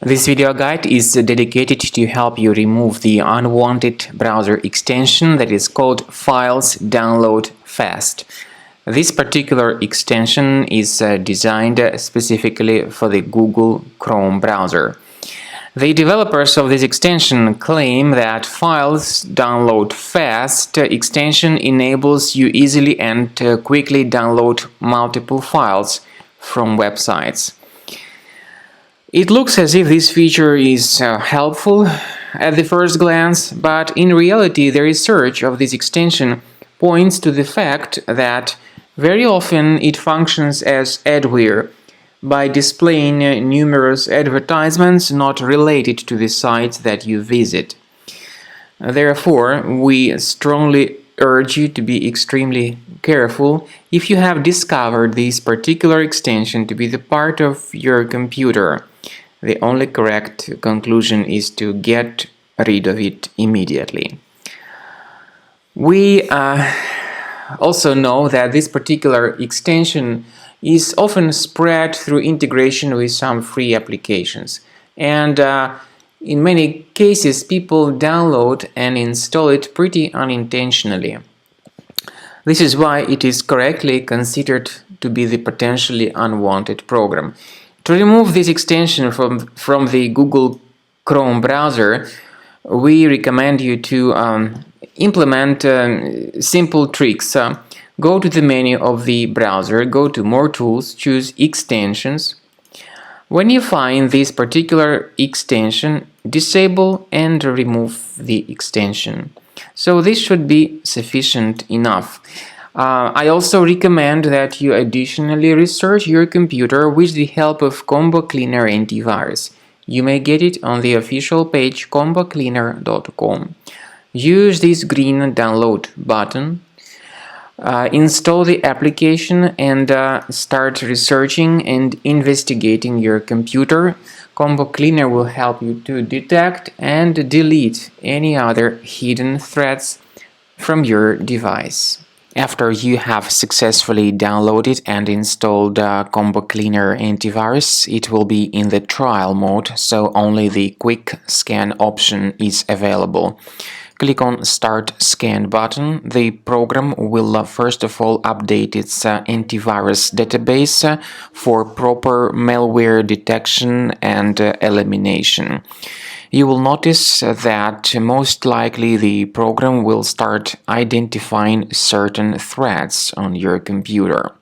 This video guide is dedicated to help you remove the unwanted browser extension that is called Files Download Fast. This particular extension is designed specifically for the Google Chrome browser. The developers of this extension claim that Files Download Fast extension enables you easily and quickly download multiple files from websites. It looks as if this feature is helpful at the first glance, but in reality the research of this extension points to the fact that very often it functions as adware by displaying numerous advertisements not related to the sites that you visit. Therefore, we strongly urge you to be extremely careful if you have discovered this particular extension to be the part of your computer. The only correct conclusion is to get rid of it immediately. We also know that this particular extension is often spread through integration with some free applications, and in many cases people download and install it pretty unintentionally. This is why it is correctly considered to be the potentially unwanted program. To remove this extension from the Google Chrome browser, we recommend you to implement simple tricks. Go to the menu of the browser, go to More Tools, choose Extensions. When you find this particular extension, disable and remove the extension. So this should be sufficient enough. I also recommend that you additionally research your computer with the help of Combo Cleaner Antivirus. You may get it on the official page combocleaner.com. Use this green download button. Install the application and start researching and investigating your computer. Combo Cleaner will help you to detect and delete any other hidden threats from your device. After you have successfully downloaded and installed Combo Cleaner Antivirus, it will be in the trial mode, so only the quick scan option is available. Click on Start Scan button. The program will first of all update its antivirus database for proper malware detection and elimination. You will notice that most likely the program will start identifying certain threats on your computer.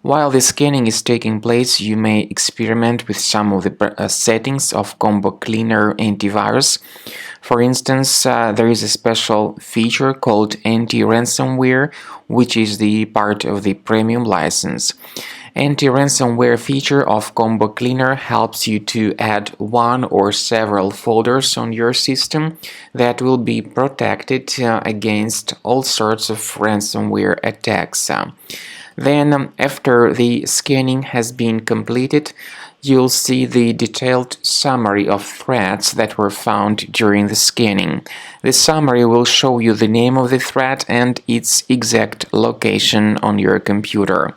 While the scanning is taking place, you may experiment with some of the settings of Combo Cleaner Antivirus. For instance, there is a special feature called anti-ransomware, which is the part of the premium license. Anti-ransomware feature of Combo Cleaner helps you to add one or several folders on your system that will be protected against all sorts of ransomware attacks. Then, after the scanning has been completed, you'll see the detailed summary of threats that were found during the scanning. The summary will show you the name of the threat and its exact location on your computer.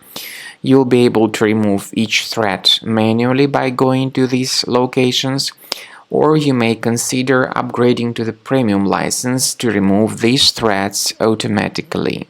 You'll be able to remove each threat manually by going to these locations, or you may consider upgrading to the premium license to remove these threats automatically.